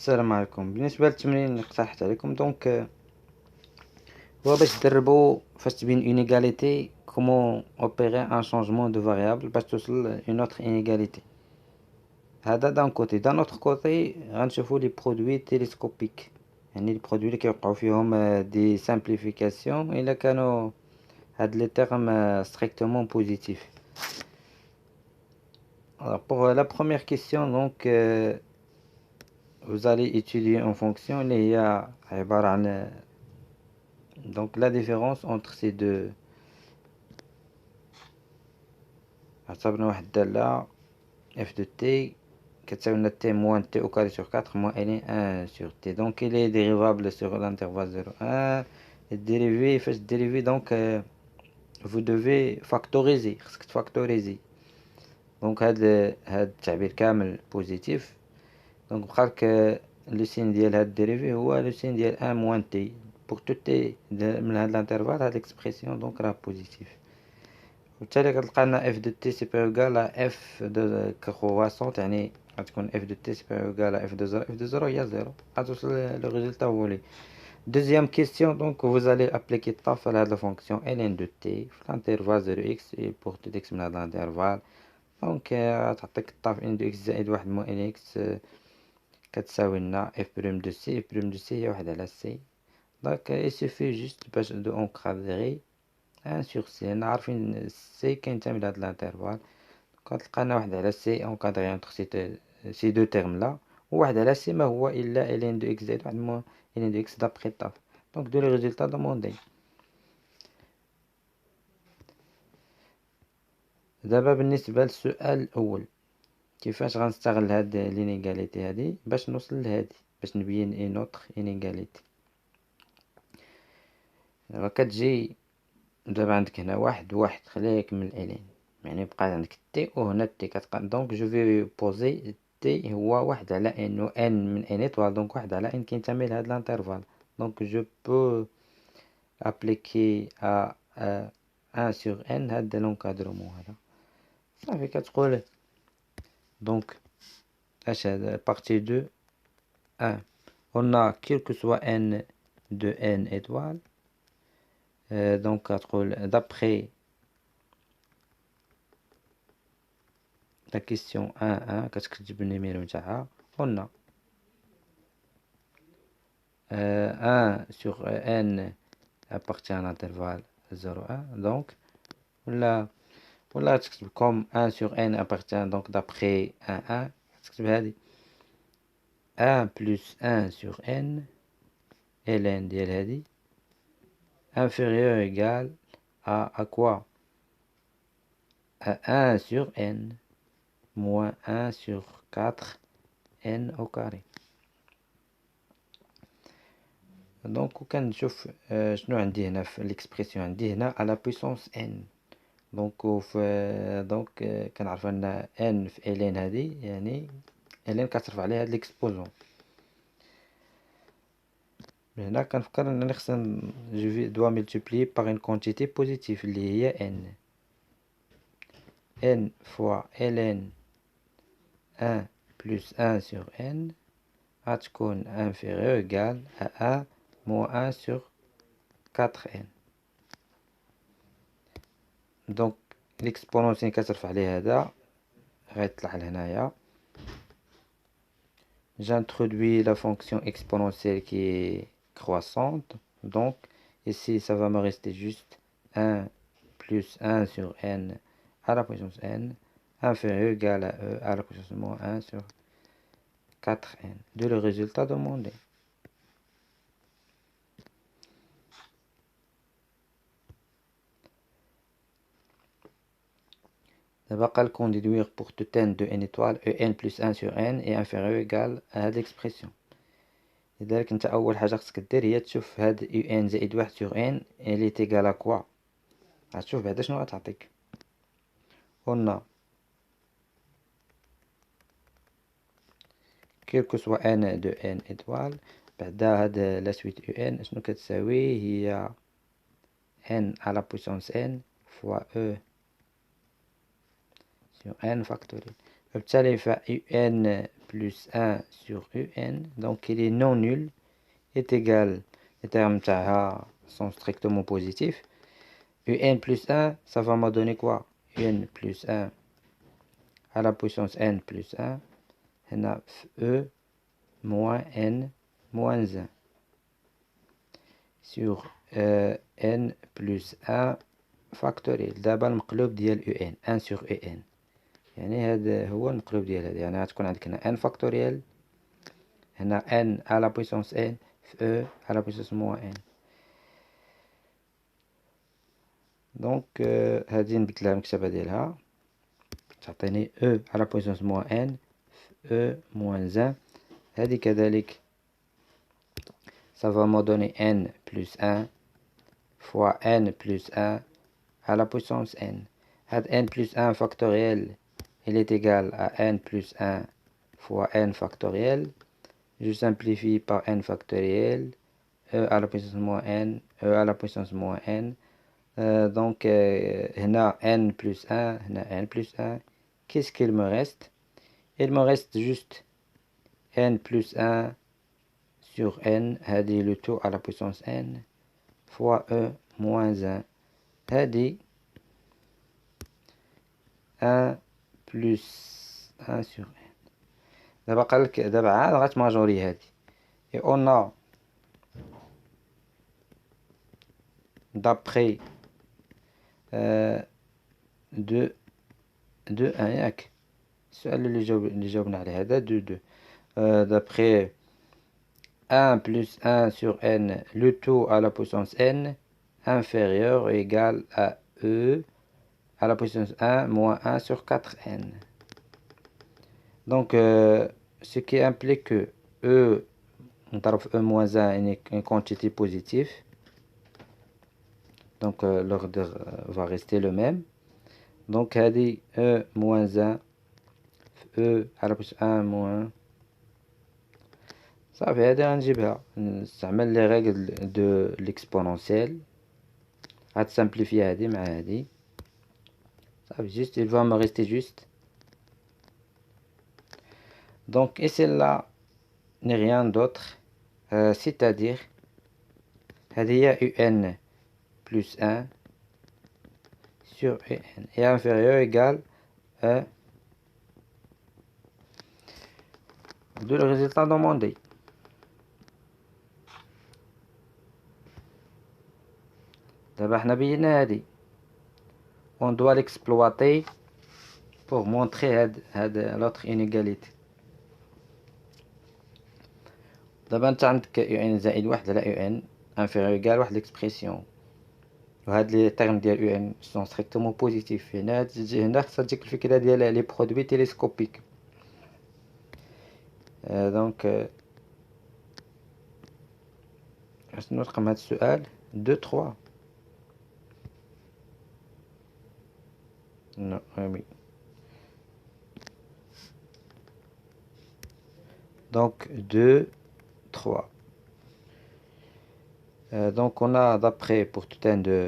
السلام عليكم. بالنسبة للتمرين اللي اقترحت عليكم هو باش تدربو فاش تبين انيغاليتي كومون اوبيري ان شونجمون دو فاريابل باش توصل اون اوتر انيغاليتي. هذا دان كوتي. دان اوتر كوتي غنشوفو لي برودوي تيليسكوبيك، يعني لي برودوي اللي كيوقعو فيهم دي سامبليفيكاسيون الا كانوا هاد لي تيرم ستريكتومون بوزيتيف. Pour la première question, donc vous allez étudier en fonction اللي هي عبارة عن donc la différence entre ces deux. اعتبرنا واحد الدالة f de t كتساوي لنا t moins t au carré sur 4 moins ln 1 sur t. donc il est dérivable sur l'intervalle 0,1. الديريفي فاش ديريفي donc vous devez factoriser، خصك تفاكتوريزي. donc هاد التعبير كامل بوزيتيف، donc بقالك لو سين ديال هاد الديريفي هو لو سين ديال 1 moins t. pour tout t من هاد الانترفال هاد الاكسبرسيون donc راه بوزيتيف. وبالتالي كتلقى لنا اف دو تي سوبيريور ايكال ا اف دو كرواسونت، يعني غتكون اف دو تي سوبيريور ايكال اف دو زيرو. اف دو زيرو هي زيرو، غتوصل لو ريزولتا فولي. دوزيام كيستيون، دونك vous allez appliquer الطاف على هاد لا فونكسيون ln دو تي في الانترفال 0 اكس اي بور تو اكس من هاد الانترفال. دونك غتعطيك الطاف ان دو اكس زائد واحد موان ان اكس كتساوي لنا اف بريم دو سي. اف بريم دو سي هي واحد على سي. دونك il suffit juste باش دو انكادري 1 sur c. انا عارفين c كينتمي لهاد الانترفال، كتلقى لنا واحد على c انكادري انتر سي دو تيرم لا، وواحد على c ما هو الا ln دو اكس زائد واحد موان ln دو اكس دابخي الطاف. دونك دو لي ريزولتا دوموندي. دابا بالنسبة للسؤال الأول، كيفاش غنستغل هاد لينيغاليتي هادي باش نوصل لهادي، باش نبين اي نوتر انيغاليتي. كتجي دابا عندك هنا واحد خليه يكمل الين، يعني بقى عندك تي وهنا تي كتبقى. دونك جو في بوزي تي هو واحد على ان، و ان من ان ايطوال، دونك واحد على ان كينتمي لهاد الانترفال. دونك جو بو ابليكي ا 1 sur n هاد لونكادرومون هذا صافي. كتقول دونك اش هذا بارتي دو 1 on a quel que soit n de n étoiles. donc كتقول d'après la question 1 كتكتب النيميرو نتاعها. on a 1 sur n appartient à l'intervalle 0,1. donc ولا تكتب comme 1 sur n appartient donc d'après 1 تكتب هذه 1 plus 1 sur n ln ديال هذه inférieur égal à quoi, à 1 sur n moins 1 sur 4 n au carré. دونك وكنشوف شنو عندي هنا في ليكسبرسيون. عندي هنا على بويسونس n. دونك كنعرف ان n في ln هذه يعني ln كتصرف عليها هاد ليكسبوزون. من هنا كنفكر انني خصني جو دوا ملتيبليي باغ اون كونتيتي بوزيتيف اللي هي n fois ln 1 plus 1 sur n غتكون inférieur égal à 1 moins 1 sur 4n. دونك ليكسبونونسيال كترفع عليه هذا غيطلع لهنايا. j'introduis la fonction exponentielle qui est croissante. donc ici ça va me rester juste 1 plus 1 sur n à la puissance n inférieur égal à e à la puissance moins 1 sur 4n de le résultat demandé. دابا قالكم déduire pour tout n de n étoile en plus 1 sur n est inférieur égal à هاد l'expression. لذلك انت اول حاجه خصك دير هي تشوف هاد ان زائد 1 sur n elle est égale à quoi. غتشوف بعدا شنو غتعطيك. قلنا quel que soit n de n étoile، بعدا هاد لا سويت ان شنو كتساوي هي n à la puissance n fois e sur n factoriel. وبالتالي ف UN plus 1 sur UN, donc il est non nul, est égal, les termes تاعها sont strictement positifs. UN plus 1, ça va me donner quoi? UN plus 1 à la puissance n plus 1, هنا E moins n moins 1 sur n plus 1 factoriel. دابا المقلوب ديال UN 1 sur UN، يعني هذا هو المقلوب ديال هذا، يعني غتكون عندك هنا n فاكتوريال، هنا n à la puissance n في E à la puissance moins n. دونك هذه نبدلها المكتبة ديالها، تعطيني E à la puissance moins n في E moins 1. هذه كذلك ça va me donner n plus 1 fois n plus 1 à la puissance n. هاد n plus 1 factoriel, il est égal à n plus 1 fois n factoriel. Je simplifie par n factoriel, e à la puissance moins n, e à la puissance moins n. Donc, هنا n plus 1, هنا n plus 1. Qu'est-ce qu'il me reste? Il me reste juste n plus 1 sur n, هذه le tout à la puissance n, fois e moins 1. هذه 1 plus 1 sur n. دابا قالك دابا عاد غتماجوري هادي، et on a d'après 2 1 ياك السؤال اللي جاوبنا عليه هذا 2 d'après 1 plus 1 sur n, le tout à la puissance n inférieur ou égal à e à la puissance 1 moins 1 sur 4n. Donc ce qui implique que e e moins 1 est une quantité positive, donc l'ordre va rester le même. Donc هذه e moins 1 e à la puissance 1 moins صافي، هذه غنجيبها نستعمل لي ريغل دو ليكسبونونسيال، غتسامبليفي هذه مع هذه صافي. جوست il va me rester juste. Donc et celle-là n'est rien d'autre, c'est-à-dire هذه هي UN plus 1 sur UN est inférieur ou égal à de le résultat demandé. دابا حنا بينا هادي، on doit l'exploiter pour montrer هاد l'autre inégalité. دابا انت عندك UN زائد واحد على UN inférieur égal واحد l'expression، وهاد لي تيرم ديال UN sont strictement positifs. هنا تجي هنا خاصها تجيك الفكرة ديال لي برودوي تيليسكوبيك. دونك شنو رقم هاد السؤال؟ 2 3 non oui. Donc 2 3. Donc on a d'après pour tout un de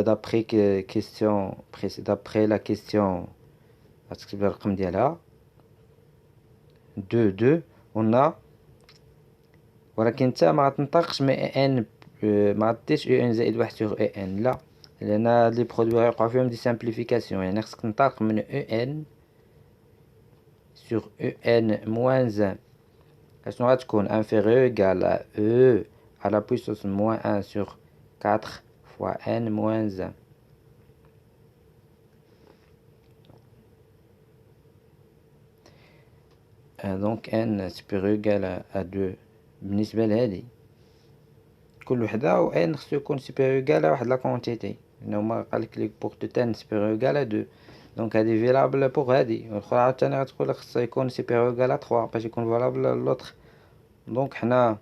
d'après question d'après la question الرقم ديالها 2 2 on a، ولكن نتا ما غتنطقش ان ما غديرش ان زائد واحد سور ان، لا، لان هاد لي برودوي غيوقعو فيهم دي سامبليفيكاسيون، يعني خصك تنطلق من ان سور ان موان 1 اشنو غتكون inférieur égal à e à la puissance moins 1 sur 4 fois n moins 1. donc n supérieur égal à 2 بالنسبة لهادي كل وحدة، و n خصو يكون supérieur égal à واحد لا كونتيتي، لأنه هما قالك لي pour tout n supérieur égal à 2، دونك هادي فيلابل بوغ هادي، والأخرى عاوتاني غتقولك خصو يكون supérieur égal à 3 باش يكون فالابل لوطخ. دونك حنا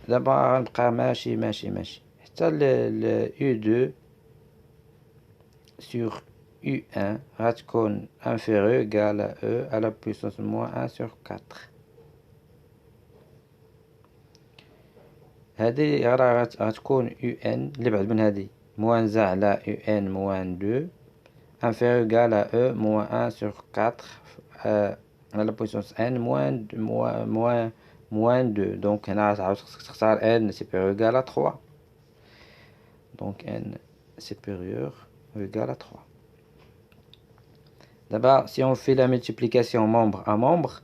دابا غنبقى ماشي حتى ل U2 sur U1 غتكون inférieur égal à E à la puissance moins 1 sur 4. هذه راه غتكون UN اللي بعد من هذه موان 1 على UN موان 2 inférieur ou égal à E moins 1 sur 4 à la puissance n moins 2. Donc هنا تختار n supérieur ou égal à 3. Donc n supérieur ou égal à 3. D'abord, si on fait la multiplication membre à membre,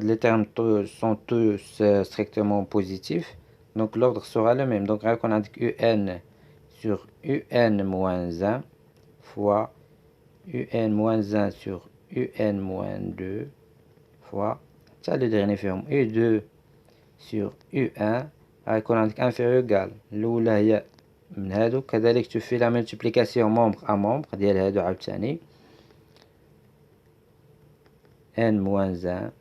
les termes sont tous strictement positifs. Donc l'ordre sera le même. Donc on indique un sur un moins 1 fois un moins 1 sur un moins 2 fois, ça le dernier forme, u2 sur u1 on indique inférieur égal. الأولى هي من هادو. كذلك tu fais la multiplication membre à membre ديال هادو عاوتاني n moins 1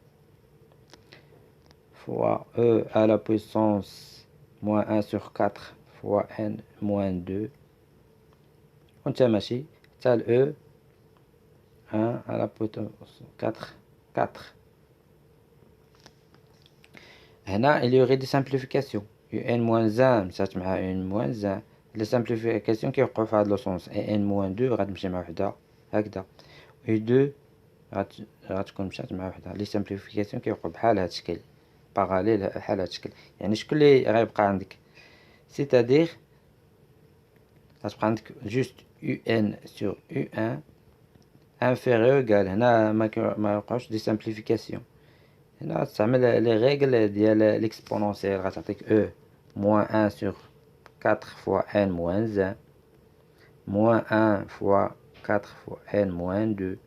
fois e à la puissance moins 1 sur 4 fois n moins 2 وانت ماشي حتى e 1 à la puissance 4 4. هنا il y aurait des simplifications un moins 1 مشات مع un moins 1. les simplifications كيوقعوا في هذا لو سونس n moins 2 غتمشي مع وحده هكذا u2 غتكون مشات مع وحده. لي سامبليفيكاسيون كيوقعوا بحال هاد الشكل باراليل بحال هاد الشكل. يعني شكون اللي غيبقى عندك سيتادير غتبقى عندك جوست un sur un inférieur égal. هنا ما يوقعوش دي سامبليفيكاسيون. هنا تستعمل لي ريغل ديال ليكسبونونسيال. غتعطيك e moins 1 sur 4 fois n moins 1 moins 1 fois 4 fois n moins 2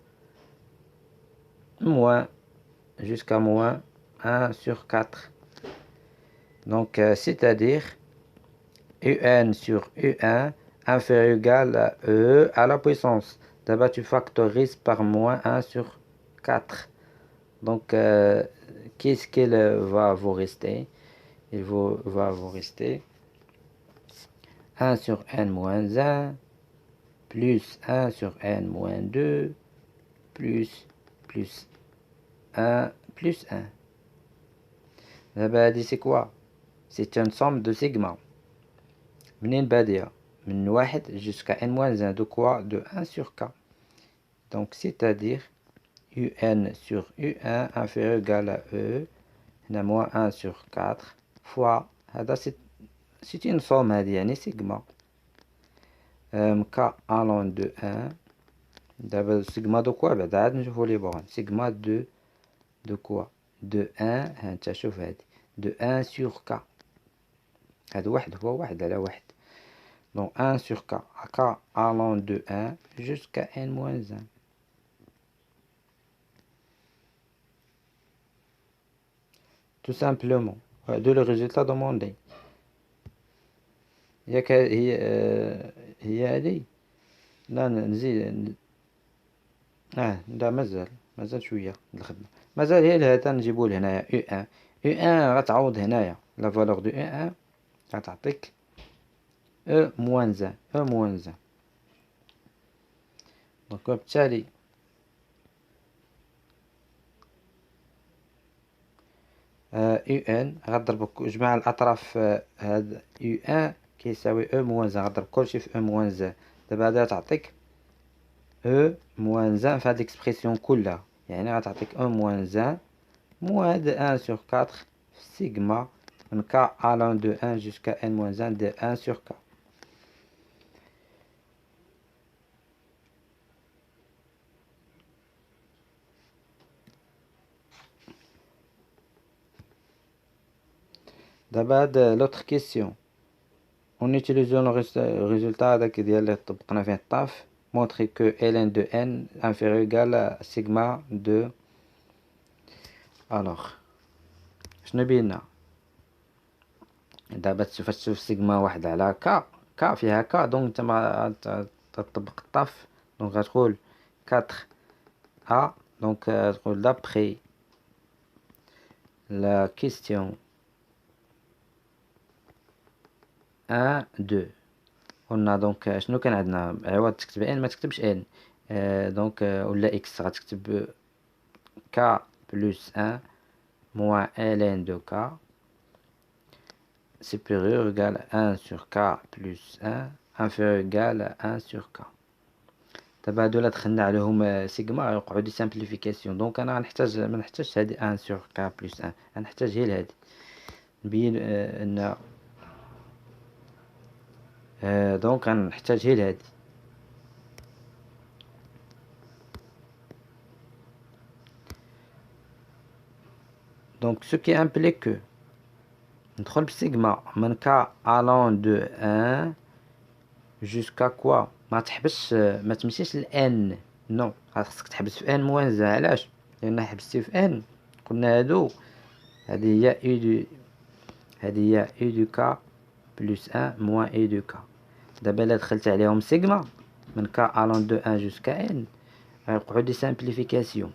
moins jusqu'à moins 1 sur 4. Donc c'est-à-dire un sur un inférieur ou égal à e à la puissance. D'abord tu factorises par moins 1 sur 4. Donc qu'est-ce qu'il va vous rester? Il va vous rester 1 sur n moins 1 plus 1 sur n moins 2 plus 1 plus 1. d'abord c'est quoi? C'est une somme de sigma. منين بادية؟ من 1 jusqu'à n moins 1 de quoi? De 1 sur k. Donc c'est-à-dire un sur un inférieur égal à e هنا moins 1 sur 4 fois هذا c'est une somme هذه يعني sigma k allant de 1. دابا sigma de quoi؟ بعدا عاد نشوفو لي بوران. sigma de quoi؟ de 1 ها انت شوف هادي de 1 sur k. هذا واحد هو واحد على واحد. Donc 1 sur k. k allant de 1 jusqu'à n moins 1. Tout simplement. De le résultat demandé. هي هذه. لا نزيد. لا مازال شوية الخدمة. مازال هي لهذا نجيبو لهنايا u1. u1 غتعوض هنايا لا فالور دو u1 غتعطيك e moins 1. e moins 1. دونك وبالتالي un غضرب جمع الأطراف. هاد un كيساوي e moins 1 غضرب كلشي في e moins 1. دابا هذا تعطيك e moins 1 في هاد l'expression كلها. يعني غتعطيك e moins 1 moins de 1 sur 4 sigma من k allant de 1 jusqu'à n moins 1 de 1 sur k. D'abord l'autre question. En utilisant le résultat ديال طبقنا فيه الطاف montrer que ln de n inférieur ou égal à sigma de. alors شنو بينا دابا فاش تشوف سيغما واحد على k فيها k دونك نتايا تطبق الطاف. دونك غتقول 4a. دونك تقول d'après la question 1 2 قلنا دونك شنو كان عندنا عوض تكتب ان ما تكتبش ان. دونك ولا اكس غتكتب k plus 1 moins ln de k supérieur égal à 1 sur k plus 1 inférieur égal à 1 sur k. دابا هادولا دخلنا عليهم سيغما يوقعوا دي سامبليفيكاسيون. دونك انا غنحتاج ما نحتاجش هادي 1 سور كا بلس 1، غنحتاج غير هادي نبين ان دونك غنحتاج غير هادي. دونك سو كي امبليك كو ندخل بسيغما من كا الون دو 1 جوسكا كوا، ما تحبسش ما تمشيش ل ان، نو خاصك تحبس في ان موان زان. علاش؟ لان حبستي في ان قلنا هادو هذه هي اي دو، هذه هي اي دو كا بلس 1 موان اي دو كا. دابا الا دخلت عليهم سيغما من كا الون دو 1 جوسكا ان غيوقعوا دي سامبليفيكاسيون.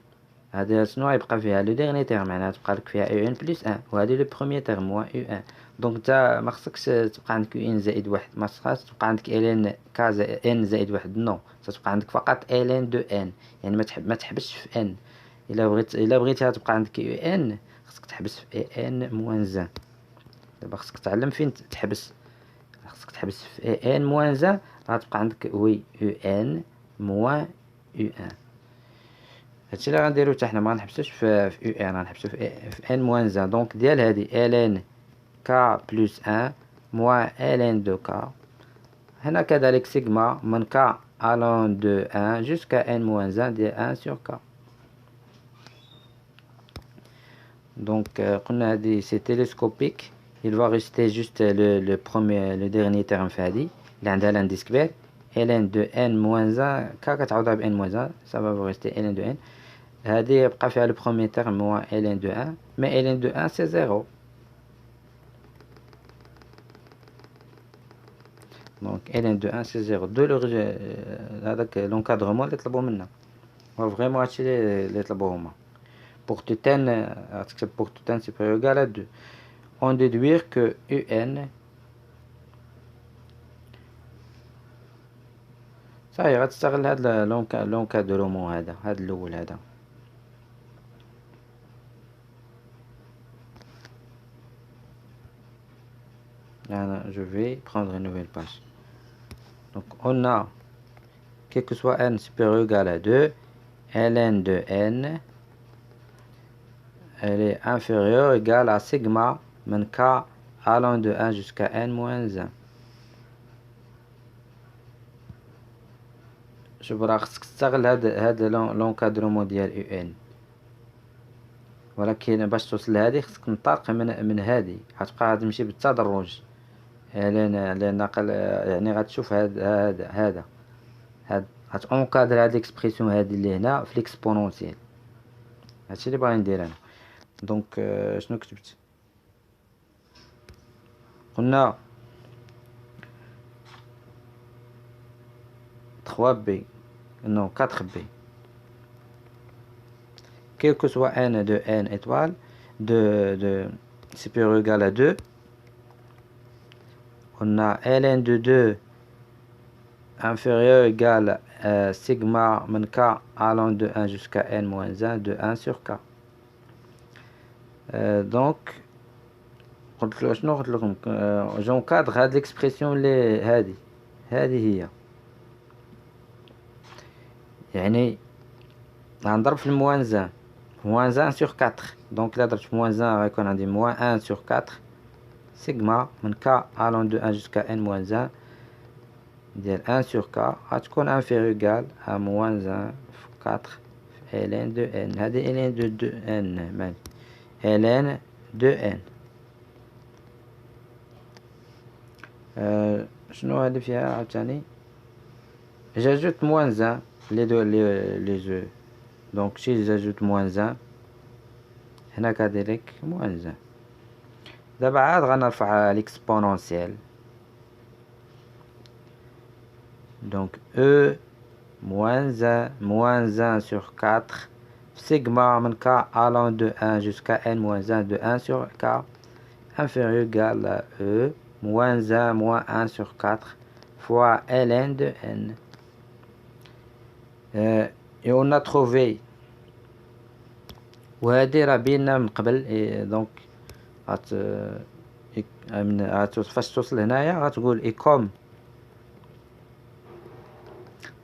هذا شنو غيبقى فيها؟ لو ديرني تيرم، معناها تبقى لك فيها يو ان بلس 1، وهذه لو بروميير تيرم موان يو ان. دونك نتا ما خصكش تبقى عندك يو ان زائد واحد، ما خصهاش تبقى عندك ال ان كا ان زائد واحد، نو تبقى عندك فقط ال ان دو ان. يعني ما تحبسش في ان. الا بغيتيها تبقى عندك يو ان خصك تحبس في اي ان موان زان. دابا خصك تعلم فين تحبس، خصك تحبس في اي ان موان زان، غتبقى عندك وي يو ان موان يو ان. هادشي اللي غنديرو حتى حنا، ما غنحبسوش في يو ان، غنحبسو في ان موان زان. دونك ديال هادي ال ان كا بلس 1 موان ال ان دو كا. هنا كذلك سيغما من كا الون دو 1 جوسكا ان موان زان ديال 1 سور كا. دونك قلنا هادي سي تيليسكوبيك، il va rester juste le premier le dernier terme في هادي اللي عندها لانديس كبير ln de n moins 1 كا كتعوضها ب n moins 1 ça va rester ln de n. هادي يبقى فيها le premier terme moins ln de 1 mais ln de 1 c'est 0. donc ln de 1 c'est 0 دو هذاك l'encadrement اللي طلبوا منا فريمون هادشي اللي طلبوه هما. pour tout n غتكتب pour tout n supérieur égal à 2 on déduire que un صحيح غتستغل هاد لونكادرومون هذا الاول هذا. je vais prendre une nouvelle page. donc on a quel que soit n supérieur ou égal à 2, ln de n elle est inférieure ou égale à sigma من k allant de 1 jusqu'à n moins 1. شوف راه خصك تستغل هاد لونكادرومون ديال يو ان، ولكن باش توصل لهادي خصك تنطلق من هادي، غتبقى تمشي بالتدرج لان يعني غتشوف هذا غتونكادر هاد ليكسبرسيون هادي اللي هنا في ليكسبونونسيال. هادشي اللي باغي ندير انا. دونك شنو كتبت؟ قلنا 3b non 4b quel que soit n de n étoile de supérieur ou égal à 2, on a ln de 2 inférieur ou égal à sigma من k allant de 1 jusqu'à n moins 1 de 1 sur k. donc قلت له شنو قلت لكم؟ جونكادر هاد ليكسبرسيون اللي هذه هي، يعني غنضرب في الموان زان موان 1 sur 4. دونك الا ضربت في موان 1 غيكون عندي موان 1 sur 4 سيغما من k allant de 1 jusqu'à n moins 1 ديال 1 sur k غتكون انفيريور égal à موان 1 في 4 في ln de n. هذه ln de 2n مالي ln de n. شنو هذه فيها عاوتاني؟ j'ajoute moins 1 les deux donc si j'ajoute moins 1 هنا كذلك moins 1. دابا عاد غنرفع l'exponentiel donc e moins 1 sur 4 sigma من k allant de 1 jusqu'à n moins 1 de 1 sur k inférieur égal à e moins 1 moins 1 sur 4 fois ln de n. et on a trouvé وهذه راه بينا من قبل. دونك فاش توصل هنايا غتقول اي كوم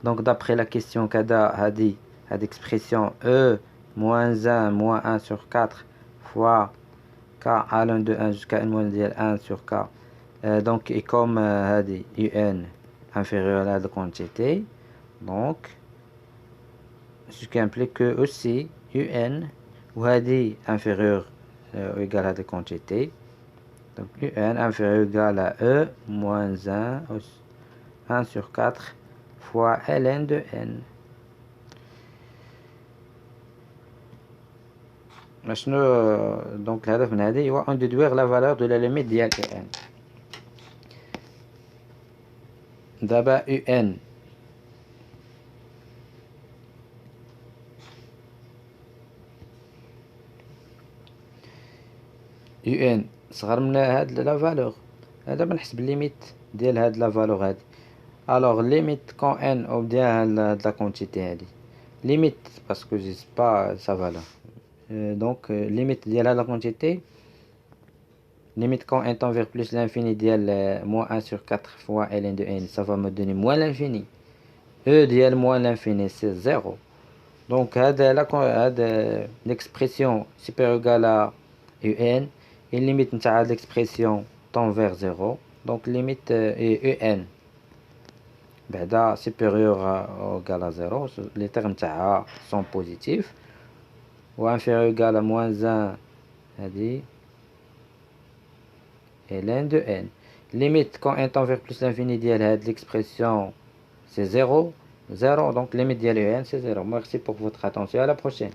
Donc d'après la question Kada a dit, cette expression E moins 1 moins 1 sur 4 fois K à l'un de 1 jusqu'à n moins 1 sur K. Donc et comme a dit UN inférieur à la quantité, donc ce qui implique que aussi UN ou dit inférieur ou égal à la quantité. Donc UN inférieur ou égal à E moins 1 sur 4 fois ln de n. Donc الهدف من هذه هو en déduire la valeur de la limite ديال UN. دابا UN صغر من هاد لا فالور. دابا نحسب الليميت ديال هاد لا فالور هادي. الوغ ليميت كون ان او ديال هاد لا كونتيتي هادي ليميت باسكو جي سي با سا فالور. دونك ليميت ديال هاد لا كونتيتي limite quand n tend vers plus l'infini ديال moins 1 sur 4 fois ln de n, ça va me donner moins l'infini. E ديال moins l'infini c'est 0. Donc l'expression supérieure égale à un et limite نتاع l'expression tend vers 0. Donc limite est un بعدا supérieur ou égal à 0. Les termes نتاعها sont positifs. Ou inférieur ou égal à moins 1 هذه et ln de n. Limite quand n tend vers plus l'infini ديال l'expression c'est 0. 0, donc limite ديال n c'est 0. Merci pour votre attention, à la prochaine.